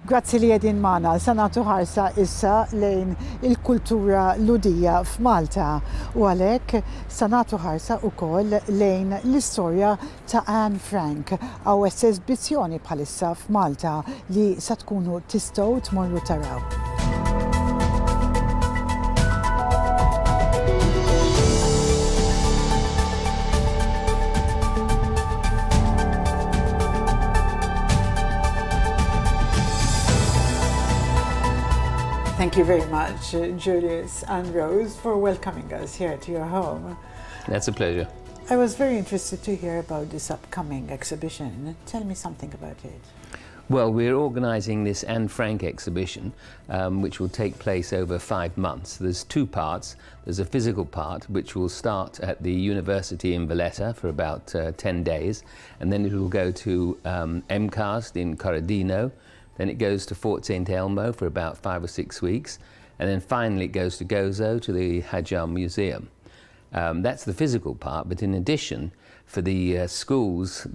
Grazzi li jedin mana, sanatu ħarsa issa lejn il-kultura ludija f'Malta u għalek sanatu ħarsa u koll lejn l-istorja ta' Anne Frank għaw esbizzjoni bħalissa f'Malta li sa tkunu tistgħu tmorru taraw. Thank you very much, Julius and Rose, for welcoming us here to your home. That's a pleasure. I was very interested to hear about this upcoming exhibition. Tell me something about it. Well, we're organising this Anne Frank exhibition, which will take place over 5 months. There's 2 parts. There's a physical part, which will start at the University in Valletta for about 10 days, and then it will go to MCAST in Corradino. Then it goes to Fort St. Elmo for about 5 or 6 weeks, and then finally it goes to Gozo, to the Hajjam Museum. That's the physical part, but in addition, for the schools,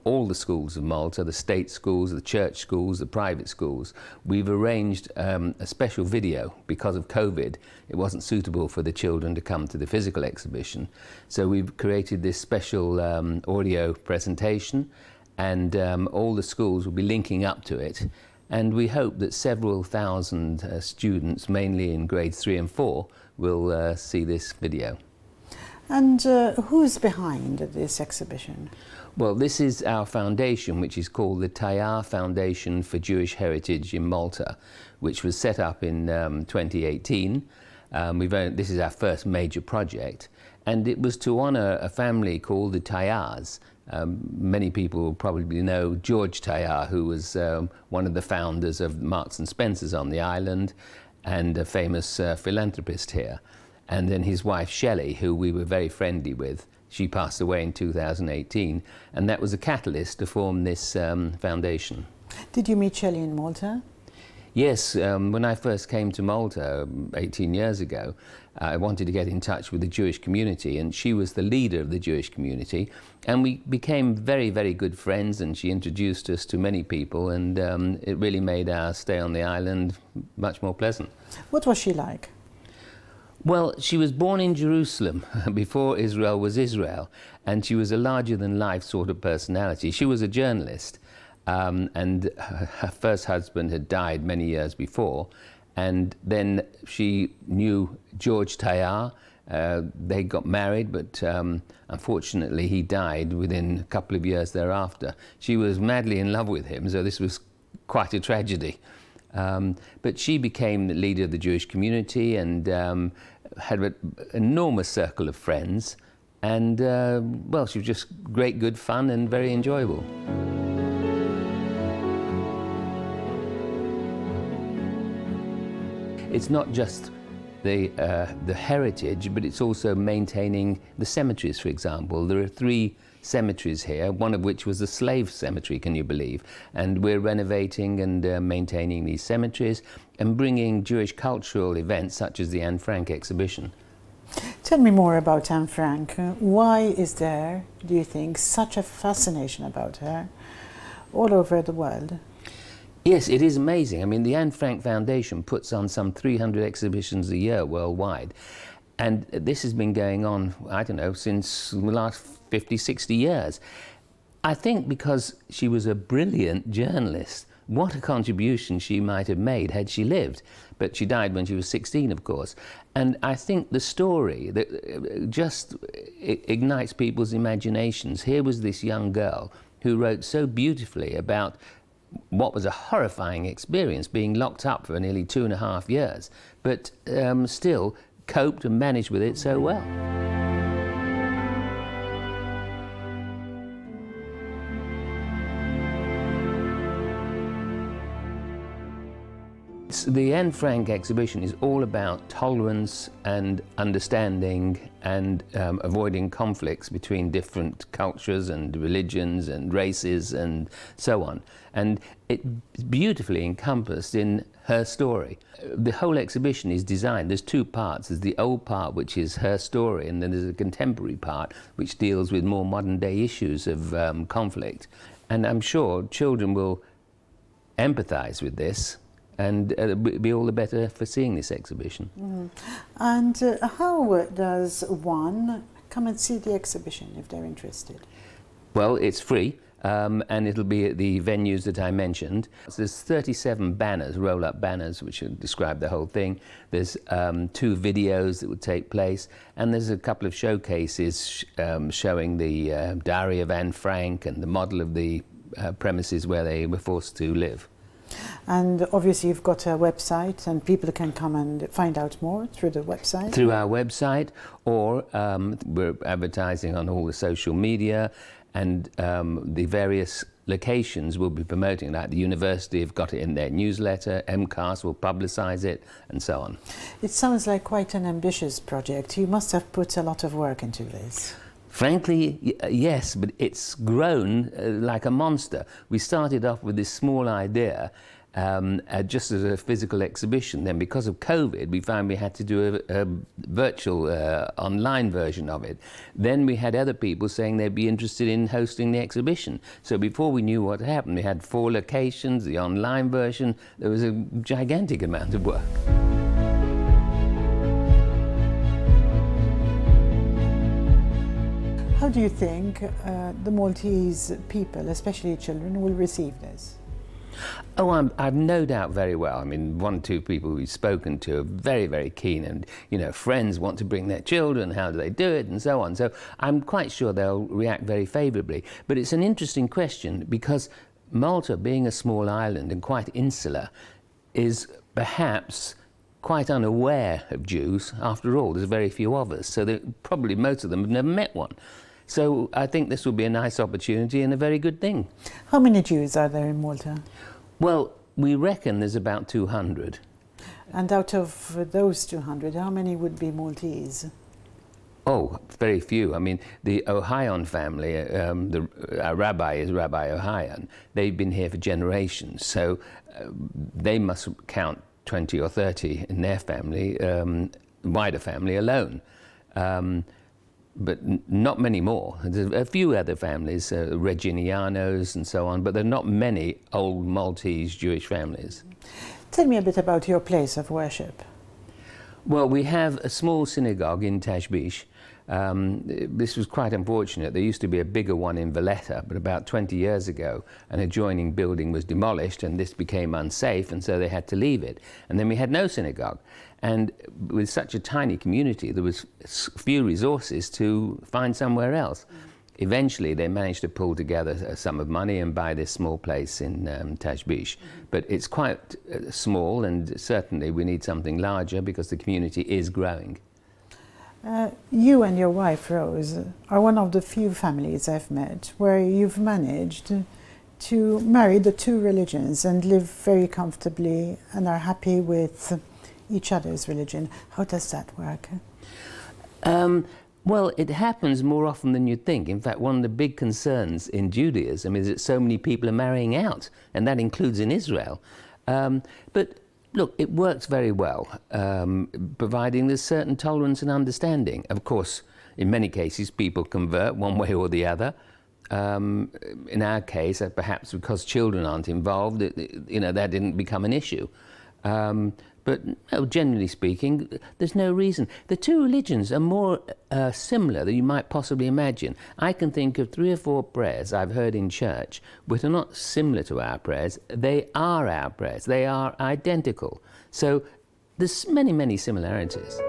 all the schools of Malta, the state schools, the church schools, the private schools, we've arranged a special video. Because of COVID, it wasn't suitable for the children to come to the physical exhibition. So we've created this special audio presentation, and all the schools will be linking up to it, and we hope that several thousand students, mainly in grades 3 and 4, will see this video. And who's behind this exhibition? Well, this is our foundation, which is called the Tayar Foundation for Jewish Heritage in Malta, which was set up in 2018. This is our first major project, and it was to honour a family called the Tayars. Many people will probably know George Tayar, who was one of the founders of Marks and Spencer's on the island and a famous philanthropist here. And then his wife Shelley, who we were very friendly with, she passed away in 2018, and that was a catalyst to form this foundation. Did you meet Shelley in Malta? Yes, when I first came to Malta 18 years ago, I wanted to get in touch with the Jewish community, and she was the leader of the Jewish community, and we became very, very good friends, and she introduced us to many people, and it really made our stay on the island much more pleasant. What was she like? Well, she was born in Jerusalem before Israel was Israel, and she was a larger-than-life sort of personality. She was a journalist, and her first husband had died many years before, and then she knew George Tayar. They got married, but unfortunately he died within a couple of years thereafter. She was madly in love with him, so this was quite a tragedy. But she became the leader of the Jewish community and had an enormous circle of friends, and well, she was just great, good fun and very enjoyable. It's not just the heritage, but it's also maintaining the cemeteries, for example. There are 3 cemeteries here, one of which was a slave cemetery, can you believe? And we're renovating and maintaining these cemeteries and bringing Jewish cultural events such as the Anne Frank exhibition. Tell me more about Anne Frank. Why is there, do you think, such a fascination about her all over the world? Yes, it is amazing. I mean, the Anne Frank Foundation puts on some 300 exhibitions a year worldwide. And this has been going on, I don't know, since the last 50, 60 years. I think because she was a brilliant journalist. What a contribution she might have made had she lived. But she died when she was 16, of course. And I think the story that just ignites people's imaginations. Here was this young girl who wrote so beautifully about what was a horrifying experience, being locked up for nearly 2.5 years, but still coped and managed with it so well. The Anne Frank exhibition is all about tolerance and understanding and avoiding conflicts between different cultures and religions and races and so on. And it's beautifully encompassed in her story. The whole exhibition is designed, there's 2 parts. There's the old part, which is her story, and then there's a contemporary part, which deals with more modern day issues of conflict. And I'm sure children will empathise with this, and be all the better for seeing this exhibition. And how does one come and see the exhibition if they're interested? Well, it's free, and it'll be at the venues that I mentioned. So there's 37 banners, roll-up banners, which describe the whole thing. There's 2 videos that would take place, and there's a couple of showcases showing the diary of Anne Frank and the model of the premises where they were forced to live. And obviously you've got a website and people can come and find out more through the website? Through our website, or we're advertising on all the social media, and the various locations will be promoting that. The university have got it in their newsletter, MCAS will publicise it, and so on. It sounds like quite an ambitious project. You must have put a lot of work into this. Frankly, yes, but it's grown like a monster. We started off with this small idea just as a physical exhibition. Then because of COVID, we found we had to do a virtual online version of it. Then we had other people saying they'd be interested in hosting the exhibition. So before we knew what happened, we had 4 locations, the online version. There was a gigantic amount of work. How do you think the Maltese people, especially children, will receive this? Oh, I've no doubt very well. I mean, 1 or 2 people we've spoken to are very, very keen, and, you know, friends want to bring their children, how do they do it, and so on. So I'm quite sure they'll react very favourably. But it's an interesting question, because Malta, being a small island and quite insular, is perhaps quite unaware of Jews. After all, there's very few of us, so probably most of them have never met one. So I think this will be a nice opportunity and a very good thing. How many Jews are there in Malta? Well, we reckon there's about 200. And out of those 200, how many would be Maltese? Oh, very few. I mean, the Ohayon family, our rabbi is Rabbi Ohayon. They've been here for generations, so they must count 20 or 30 in their family, wider family alone. But not many more. There's a few other families, Reginianos and so on, but there are not many old Maltese Jewish families. Tell me a bit about your place of worship. Well, we have a small synagogue in Tashbish. This was quite unfortunate. There used to be a bigger one in Valletta, but about 20 years ago, an adjoining building was demolished and this became unsafe, and so they had to leave it. And then we had no synagogue. And with such a tiny community, there was few resources to find somewhere else. Eventually, they managed to pull together a sum of money and buy this small place in Tashbish. But it's quite small, and certainly we need something larger because the community is growing. You and your wife, Rose, are one of the few families I've met where you've managed to marry the 2 religions and live very comfortably and are happy with each other's religion. How does that work? Well, it happens more often than you'd think. In fact, one of the big concerns in Judaism is that so many people are marrying out, and that includes in Israel. But look, it works very well, providing there's certain tolerance and understanding. Of course, in many cases, people convert one way or the other. In our case, perhaps because children aren't involved, that didn't become an issue. But no, generally speaking, there's no reason. The 2 religions are more similar than you might possibly imagine. I can think of 3 or 4 prayers I've heard in church which are not similar to our prayers. They are our prayers. They are identical. So there's many, many similarities.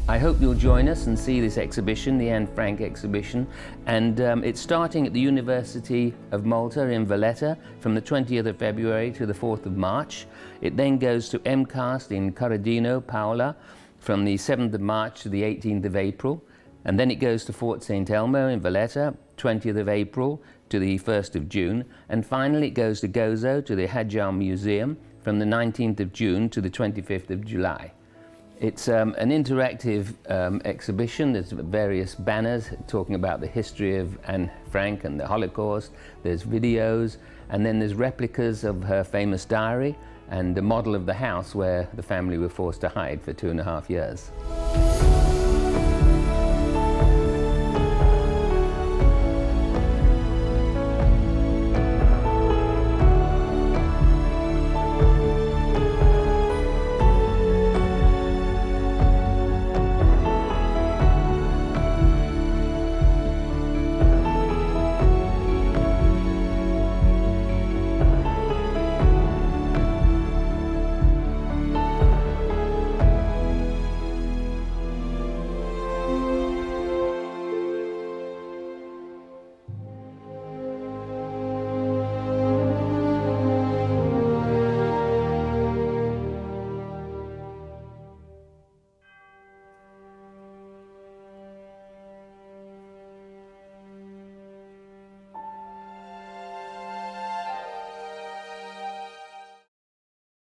I hope you'll join us and see this exhibition, the Anne Frank exhibition, and it's starting at the University of Malta in Valletta from the 20th of February to the 4th of March. It then goes to MCAST in Corradino, Paola, from the 7th of March to the 18th of April, and then it goes to Fort St. Elmo in Valletta, 20th of April to the 1st of June, and finally it goes to Gozo to the Hajjal Museum from the 19th of June to the 25th of July. It's an interactive exhibition. There's various banners talking about the history of Anne Frank and the Holocaust. There's videos, and then there's replicas of her famous diary, and a model of the house where the family were forced to hide for 2.5 years.